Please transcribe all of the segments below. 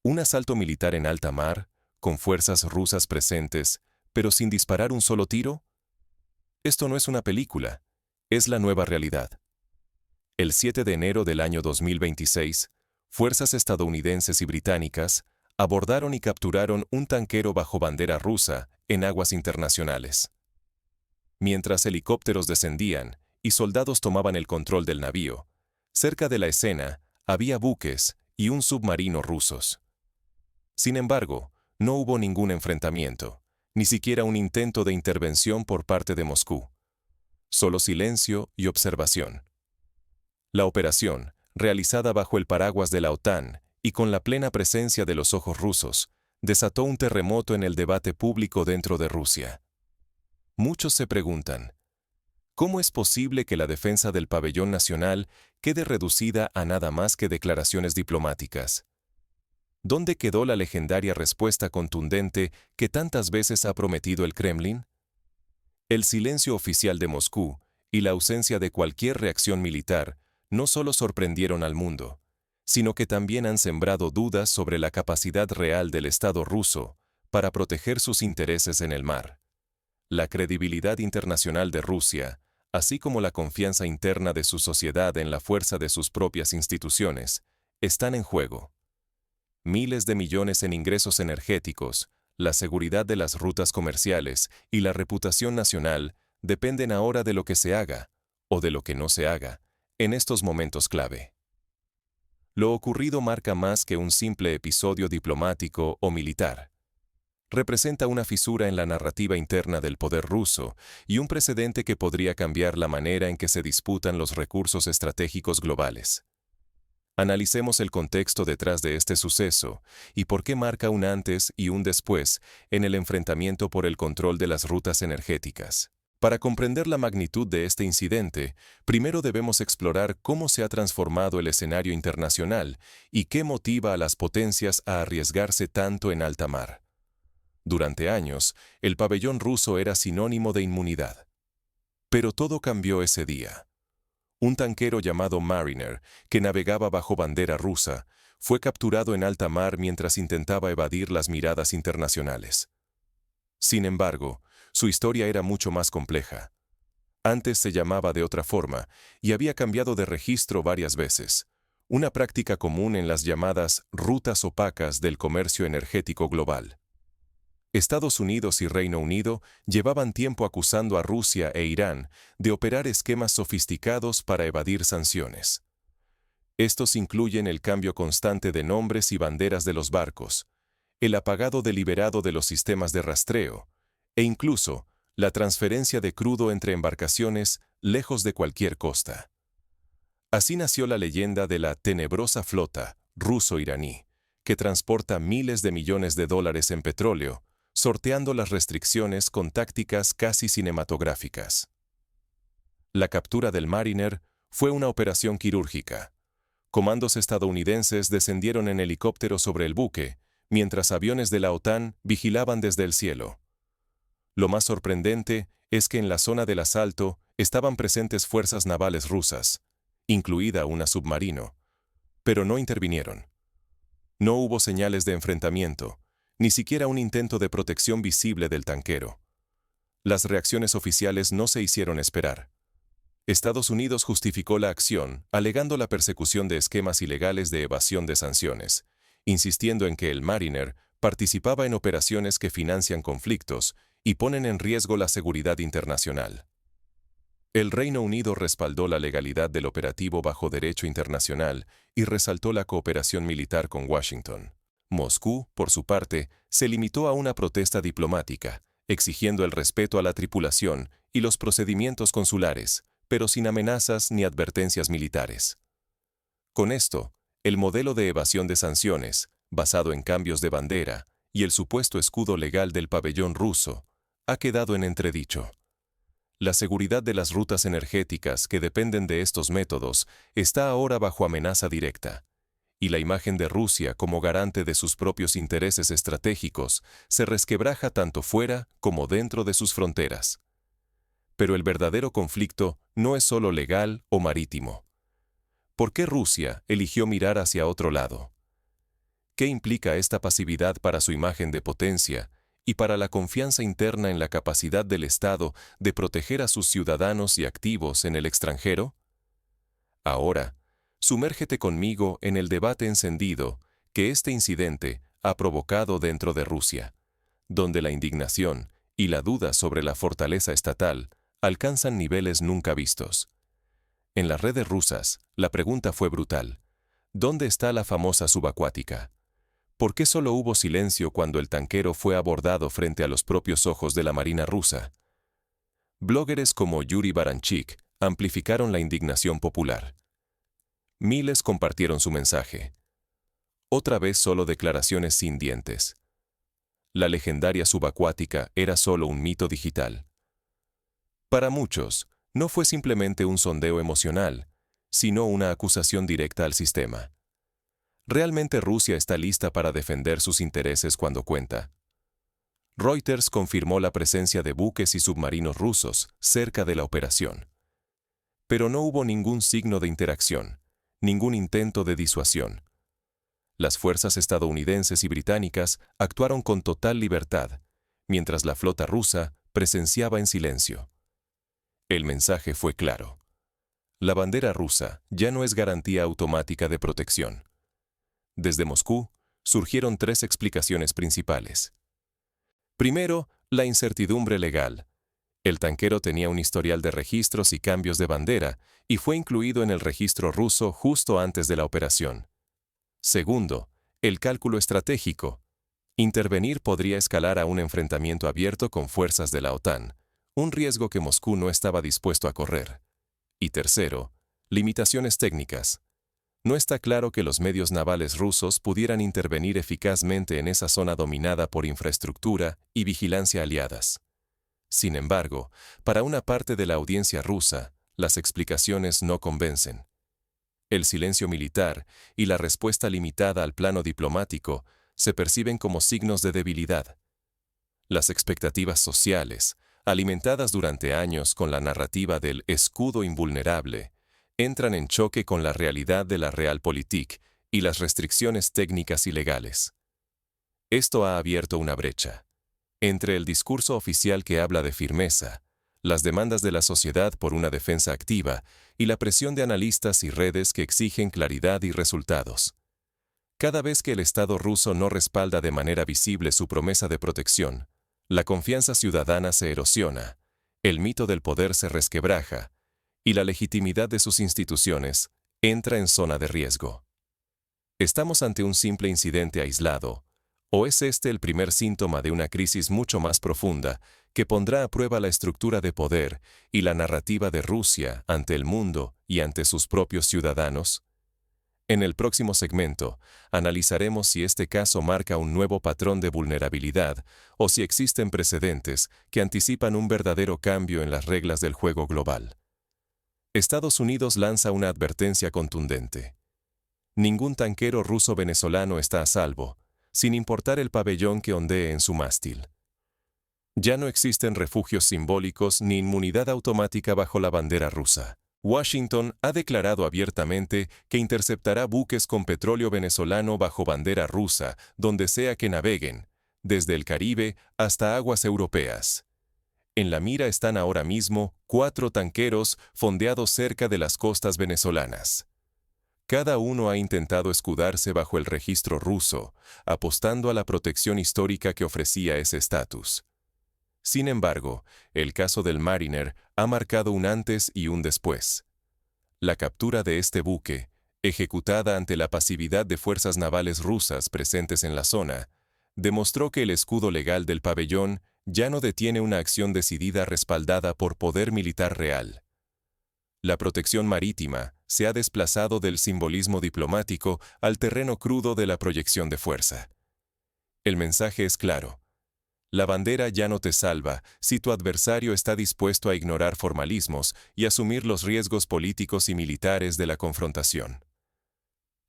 Un asalto militar en alta mar, con fuerzas rusas presentes, pero sin disparar un solo tiro. Esto no es una película, es la nueva realidad. El 7 de enero del año 2026, fuerzas estadounidenses y británicas abordaron y capturaron un tanquero bajo bandera rusa en aguas internacionales. Mientras helicópteros descendían y soldados tomaban el control del navío, cerca de la escena había buques y un submarino rusos. Sin embargo, no hubo ningún enfrentamiento, ni siquiera un intento de intervención por parte de Moscú. Solo silencio y observación. La operación, realizada bajo el paraguas de la OTAN y con la plena presencia de los ojos rusos, desató un terremoto en el debate público dentro de Rusia. Muchos se preguntan, ¿cómo es posible que la defensa del pabellón nacional quede reducida a nada más que declaraciones diplomáticas? ¿Dónde quedó la legendaria respuesta contundente que tantas veces ha prometido el Kremlin? El silencio oficial de Moscú y la ausencia de cualquier reacción militar no solo sorprendieron al mundo, sino que también han sembrado dudas sobre la capacidad real del Estado ruso para proteger sus intereses en el mar. La credibilidad internacional de Rusia, así como la confianza interna de su sociedad en la fuerza de sus propias instituciones, están en juego. Miles de millones en ingresos energéticos, la seguridad de las rutas comerciales y la reputación nacional dependen ahora de lo que se haga, o de lo que no se haga, en estos momentos clave. Lo ocurrido marca más que un simple episodio diplomático o militar. Representa una fisura en la narrativa interna del poder ruso y un precedente que podría cambiar la manera en que se disputan los recursos estratégicos globales. Analicemos el contexto detrás de este suceso y por qué marca un antes y un después en el enfrentamiento por el control de las rutas energéticas. Para comprender la magnitud de este incidente, primero debemos explorar cómo se ha transformado el escenario internacional y qué motiva a las potencias a arriesgarse tanto en alta mar. Durante años, el pabellón ruso era sinónimo de inmunidad. Pero todo cambió ese día. Un tanquero llamado Mariner, que navegaba bajo bandera rusa, fue capturado en alta mar mientras intentaba evadir las miradas internacionales. Sin embargo, su historia era mucho más compleja. Antes se llamaba de otra forma y había cambiado de registro varias veces, una práctica común en las llamadas rutas opacas del comercio energético global. Estados Unidos y Reino Unido llevaban tiempo acusando a Rusia e Irán de operar esquemas sofisticados para evadir sanciones. Estos incluyen el cambio constante de nombres y banderas de los barcos, el apagado deliberado de los sistemas de rastreo, e incluso la transferencia de crudo entre embarcaciones lejos de cualquier costa. Así nació la leyenda de la tenebrosa flota ruso-iraní, que transporta miles de millones de dólares en petróleo, sorteando las restricciones con tácticas casi cinematográficas. La captura del Mariner fue una operación quirúrgica. Comandos estadounidenses descendieron en helicóptero sobre el buque, mientras aviones de la OTAN vigilaban desde el cielo. Lo más sorprendente es que en la zona del asalto estaban presentes fuerzas navales rusas, incluida una submarino, pero no intervinieron. No hubo señales de enfrentamiento, ni siquiera un intento de protección visible del tanquero. Las reacciones oficiales no se hicieron esperar. Estados Unidos justificó la acción, alegando la persecución de esquemas ilegales de evasión de sanciones, insistiendo en que el Mariner participaba en operaciones que financian conflictos y ponen en riesgo la seguridad internacional. El Reino Unido respaldó la legalidad del operativo bajo derecho internacional y resaltó la cooperación militar con Washington. Moscú, por su parte, se limitó a una protesta diplomática, exigiendo el respeto a la tripulación y los procedimientos consulares, pero sin amenazas ni advertencias militares. Con esto, el modelo de evasión de sanciones, basado en cambios de bandera, y el supuesto escudo legal del pabellón ruso, ha quedado en entredicho. La seguridad de las rutas energéticas que dependen de estos métodos está ahora bajo amenaza directa, y la imagen de Rusia como garante de sus propios intereses estratégicos se resquebraja tanto fuera como dentro de sus fronteras. Pero el verdadero conflicto no es solo legal o marítimo. ¿Por qué Rusia eligió mirar hacia otro lado? ¿Qué implica esta pasividad para su imagen de potencia y para la confianza interna en la capacidad del Estado de proteger a sus ciudadanos y activos en el extranjero? Ahora, sumérgete conmigo en el debate encendido que este incidente ha provocado dentro de Rusia, donde la indignación y la duda sobre la fortaleza estatal alcanzan niveles nunca vistos. En las redes rusas, la pregunta fue brutal. ¿Dónde está la famosa subacuática? ¿Por qué solo hubo silencio cuando el tanquero fue abordado frente a los propios ojos de la Marina rusa? Bloggers como Yuri Baranchik amplificaron la indignación popular. Miles compartieron su mensaje. Otra vez solo declaraciones sin dientes. La legendaria subacuática era solo un mito digital. Para muchos, no fue simplemente un sondeo emocional, sino una acusación directa al sistema. ¿Realmente Rusia está lista para defender sus intereses cuando cuenta? Reuters confirmó la presencia de buques y submarinos rusos cerca de la operación. Pero no hubo ningún signo de interacción, ningún intento de disuasión. Las fuerzas estadounidenses y británicas actuaron con total libertad, mientras la flota rusa presenciaba en silencio. El mensaje fue claro. La bandera rusa ya no es garantía automática de protección. Desde Moscú, surgieron tres explicaciones principales. Primero, la incertidumbre legal. El tanquero tenía un historial de registros y cambios de bandera y fue incluido en el registro ruso justo antes de la operación. Segundo, el cálculo estratégico. Intervenir podría escalar a un enfrentamiento abierto con fuerzas de la OTAN, un riesgo que Moscú no estaba dispuesto a correr. Y tercero, limitaciones técnicas. No está claro que los medios navales rusos pudieran intervenir eficazmente en esa zona dominada por infraestructura y vigilancia aliadas. Sin embargo, para una parte de la audiencia rusa, las explicaciones no convencen. El silencio militar y la respuesta limitada al plano diplomático se perciben como signos de debilidad. Las expectativas sociales, alimentadas durante años con la narrativa del escudo invulnerable, entran en choque con la realidad de la Realpolitik y las restricciones técnicas y legales. Esto ha abierto una brecha entre el discurso oficial que habla de firmeza, las demandas de la sociedad por una defensa activa y la presión de analistas y redes que exigen claridad y resultados. Cada vez que el Estado ruso no respalda de manera visible su promesa de protección, la confianza ciudadana se erosiona, el mito del poder se resquebraja y la legitimidad de sus instituciones entra en zona de riesgo. ¿Estamos ante un simple incidente aislado, o es este el primer síntoma de una crisis mucho más profunda que pondrá a prueba la estructura de poder y la narrativa de Rusia ante el mundo y ante sus propios ciudadanos? En el próximo segmento, analizaremos si este caso marca un nuevo patrón de vulnerabilidad o si existen precedentes que anticipan un verdadero cambio en las reglas del juego global. Estados Unidos lanza una advertencia contundente. Ningún tanquero ruso-venezolano está a salvo, sin importar el pabellón que ondee en su mástil. Ya no existen refugios simbólicos ni inmunidad automática bajo la bandera rusa. Washington ha declarado abiertamente que interceptará buques con petróleo venezolano bajo bandera rusa, donde sea que naveguen, desde el Caribe hasta aguas europeas. En la mira están ahora mismo 4 tanqueros fondeados cerca de las costas venezolanas. Cada uno ha intentado escudarse bajo el registro ruso, apostando a la protección histórica que ofrecía ese estatus. Sin embargo, el caso del Mariner ha marcado un antes y un después. La captura de este buque, ejecutada ante la pasividad de fuerzas navales rusas presentes en la zona, demostró que el escudo legal del pabellón ya no detiene una acción decidida respaldada por poder militar real. La protección marítima se ha desplazado del simbolismo diplomático al terreno crudo de la proyección de fuerza. El mensaje es claro. La bandera ya no te salva si tu adversario está dispuesto a ignorar formalismos y asumir los riesgos políticos y militares de la confrontación.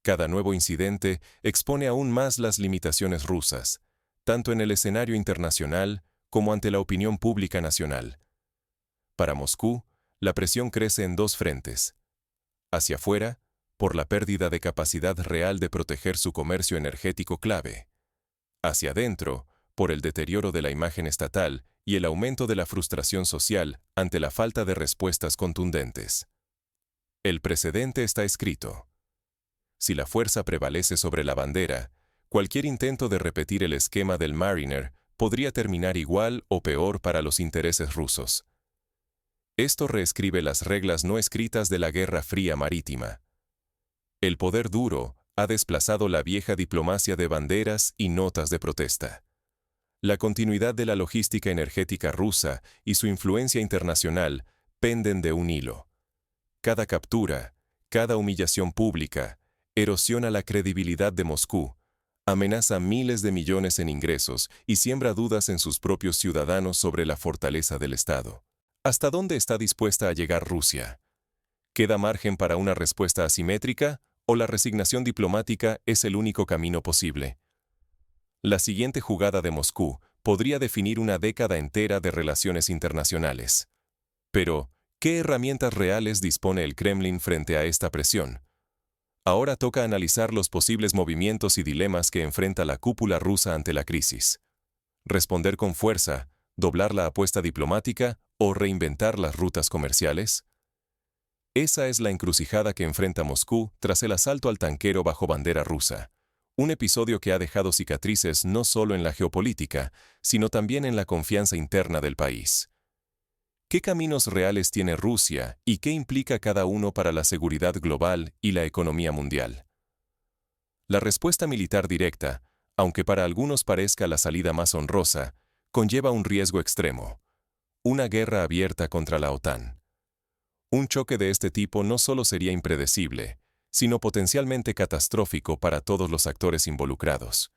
Cada nuevo incidente expone aún más las limitaciones rusas, tanto en el escenario internacional como ante la opinión pública nacional. Para Moscú, la presión crece en 2 frentes. Hacia afuera, por la pérdida de capacidad real de proteger su comercio energético clave. Hacia adentro, por el deterioro de la imagen estatal y el aumento de la frustración social ante la falta de respuestas contundentes. El precedente está escrito. Si la fuerza prevalece sobre la bandera, cualquier intento de repetir el esquema del Mariner podría terminar igual o peor para los intereses rusos. Esto reescribe las reglas no escritas de la Guerra Fría marítima. El poder duro ha desplazado la vieja diplomacia de banderas y notas de protesta. La continuidad de la logística energética rusa y su influencia internacional penden de un hilo. Cada captura, cada humillación pública, erosiona la credibilidad de Moscú, amenaza miles de millones en ingresos y siembra dudas en sus propios ciudadanos sobre la fortaleza del Estado. ¿Hasta dónde está dispuesta a llegar Rusia? ¿Queda margen para una respuesta asimétrica o la resignación diplomática es el único camino posible? La siguiente jugada de Moscú podría definir una década entera de relaciones internacionales. Pero, ¿qué herramientas reales dispone el Kremlin frente a esta presión? Ahora toca analizar los posibles movimientos y dilemas que enfrenta la cúpula rusa ante la crisis. ¿Responder con fuerza, doblar la apuesta diplomática o reinventar las rutas comerciales? Esa es la encrucijada que enfrenta Moscú tras el asalto al tanquero bajo bandera rusa. Un episodio que ha dejado cicatrices no solo en la geopolítica, sino también en la confianza interna del país. ¿Qué caminos reales tiene Rusia y qué implica cada uno para la seguridad global y la economía mundial? La respuesta militar directa, aunque para algunos parezca la salida más honrosa, conlleva un riesgo extremo: una guerra abierta contra la OTAN. Un choque de este tipo no solo sería impredecible, sino potencialmente catastrófico para todos los actores involucrados.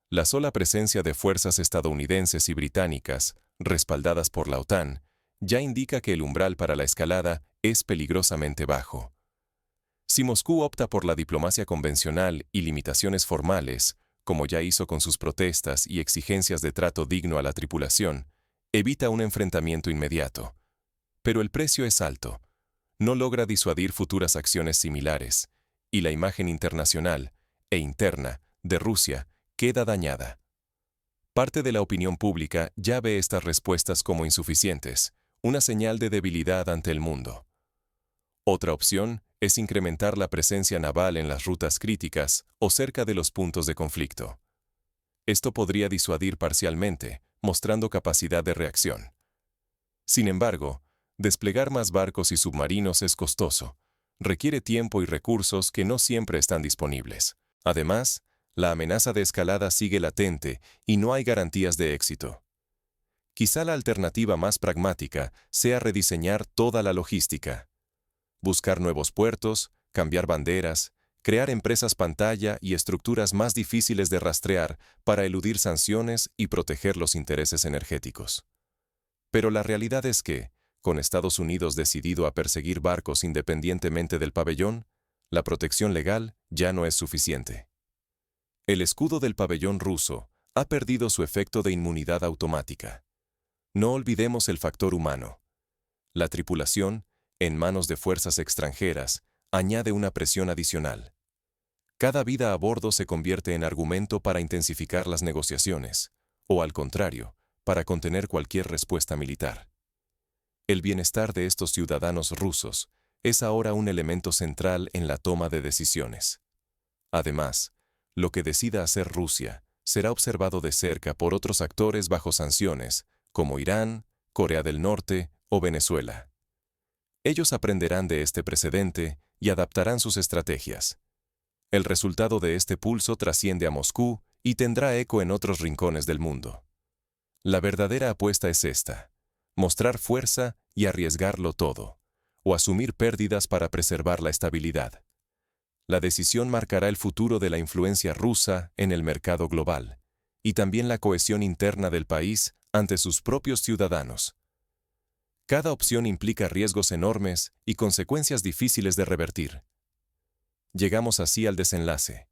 La sola presencia de fuerzas estadounidenses y británicas, respaldadas por la OTAN, ya indica que el umbral para la escalada es peligrosamente bajo. Si Moscú opta por la diplomacia convencional y limitaciones formales, como ya hizo con sus protestas y exigencias de trato digno a la tripulación, evita un enfrentamiento inmediato. Pero el precio es alto. No logra disuadir futuras acciones similares, y la imagen internacional e interna de Rusia queda dañada. Parte de la opinión pública ya ve estas respuestas como insuficientes, una señal de debilidad ante el mundo. Otra opción es incrementar la presencia naval en las rutas críticas o cerca de los puntos de conflicto. Esto podría disuadir parcialmente, mostrando capacidad de reacción. Sin embargo, desplegar más barcos y submarinos es costoso, requiere tiempo y recursos que no siempre están disponibles. Además, la amenaza de escalada sigue latente y no hay garantías de éxito. Quizá la alternativa más pragmática sea rediseñar toda la logística. Buscar nuevos puertos, cambiar banderas, crear empresas pantalla y estructuras más difíciles de rastrear para eludir sanciones y proteger los intereses energéticos. Pero la realidad es que, con Estados Unidos decidido a perseguir barcos independientemente del pabellón, la protección legal ya no es suficiente. El escudo del pabellón ruso ha perdido su efecto de inmunidad automática. No olvidemos el factor humano. La tripulación, en manos de fuerzas extranjeras, añade una presión adicional. Cada vida a bordo se convierte en argumento para intensificar las negociaciones, o al contrario, para contener cualquier respuesta militar. El bienestar de estos ciudadanos rusos es ahora un elemento central en la toma de decisiones. Además, lo que decida hacer Rusia será observado de cerca por otros actores bajo sanciones, como Irán, Corea del Norte o Venezuela. Ellos aprenderán de este precedente y adaptarán sus estrategias. El resultado de este pulso trasciende a Moscú y tendrá eco en otros rincones del mundo. La verdadera apuesta es esta: mostrar fuerza y arriesgarlo todo, o asumir pérdidas para preservar la estabilidad. La decisión marcará el futuro de la influencia rusa en el mercado global, y también la cohesión interna del país ante sus propios ciudadanos. Cada opción implica riesgos enormes y consecuencias difíciles de revertir. Llegamos así al desenlace.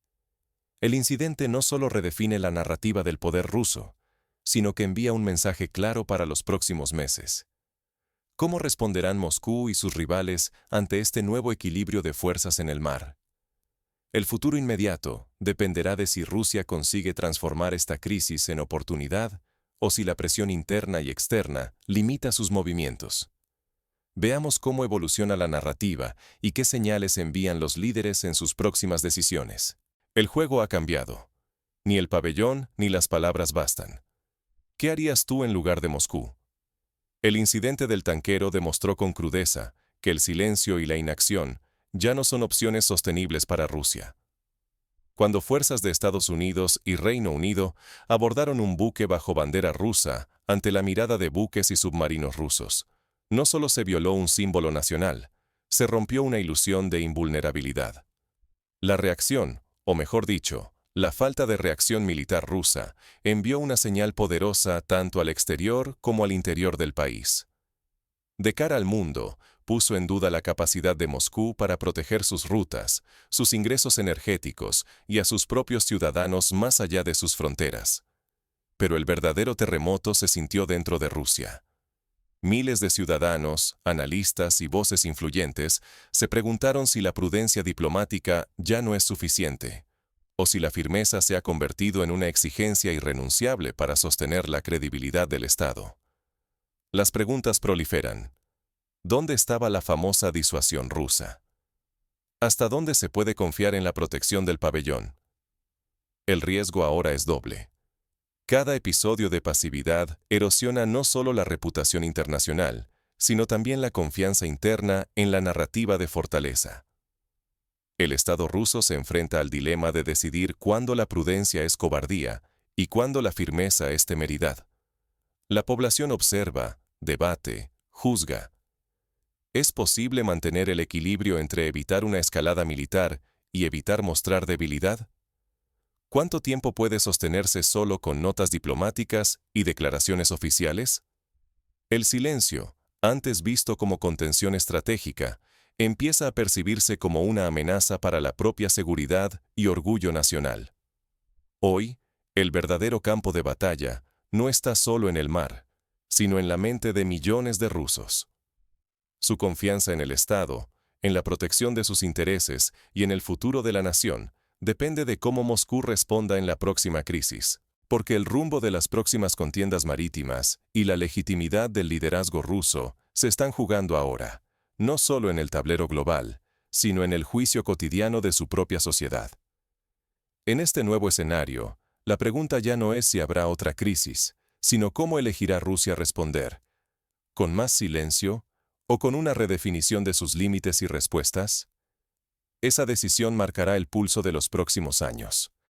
El incidente no solo redefine la narrativa del poder ruso, sino que envía un mensaje claro para los próximos meses. ¿Cómo responderán Moscú y sus rivales ante este nuevo equilibrio de fuerzas en el mar? El futuro inmediato dependerá de si Rusia consigue transformar esta crisis en oportunidad o si la presión interna y externa limita sus movimientos. Veamos cómo evoluciona la narrativa y qué señales envían los líderes en sus próximas decisiones. El juego ha cambiado. Ni el pabellón ni las palabras bastan. ¿Qué harías tú en lugar de Moscú? El incidente del tanquero demostró con crudeza que el silencio y la inacción ya no son opciones sostenibles para Rusia. Cuando fuerzas de Estados Unidos y Reino Unido abordaron un buque bajo bandera rusa ante la mirada de buques y submarinos rusos, no solo se violó un símbolo nacional, se rompió una ilusión de invulnerabilidad. La reacción, o mejor dicho, la falta de reacción militar rusa, envió una señal poderosa tanto al exterior como al interior del país. De cara al mundo, puso en duda la capacidad de Moscú para proteger sus rutas, sus ingresos energéticos y a sus propios ciudadanos más allá de sus fronteras. Pero el verdadero terremoto se sintió dentro de Rusia. Miles de ciudadanos, analistas y voces influyentes se preguntaron si la prudencia diplomática ya no es suficiente, o si la firmeza se ha convertido en una exigencia irrenunciable para sostener la credibilidad del Estado. Las preguntas proliferan. ¿Dónde estaba la famosa disuasión rusa? ¿Hasta dónde se puede confiar en la protección del pabellón? El riesgo ahora es doble. Cada episodio de pasividad erosiona no solo la reputación internacional, sino también la confianza interna en la narrativa de fortaleza. El Estado ruso se enfrenta al dilema de decidir cuándo la prudencia es cobardía y cuándo la firmeza es temeridad. La población observa, debate, juzga. ¿Es posible mantener el equilibrio entre evitar una escalada militar y evitar mostrar debilidad? ¿Cuánto tiempo puede sostenerse solo con notas diplomáticas y declaraciones oficiales? El silencio, antes visto como contención estratégica, empieza a percibirse como una amenaza para la propia seguridad y orgullo nacional. Hoy, el verdadero campo de batalla no está solo en el mar, sino en la mente de millones de rusos. Su confianza en el Estado, en la protección de sus intereses y en el futuro de la nación depende de cómo Moscú responda en la próxima crisis, porque el rumbo de las próximas contiendas marítimas y la legitimidad del liderazgo ruso se están jugando ahora, no solo en el tablero global, sino en el juicio cotidiano de su propia sociedad. En este nuevo escenario, la pregunta ya no es si habrá otra crisis, sino cómo elegirá Rusia responder. ¿Con más silencio o con una redefinición de sus límites y respuestas? Esa decisión marcará el pulso de los próximos años.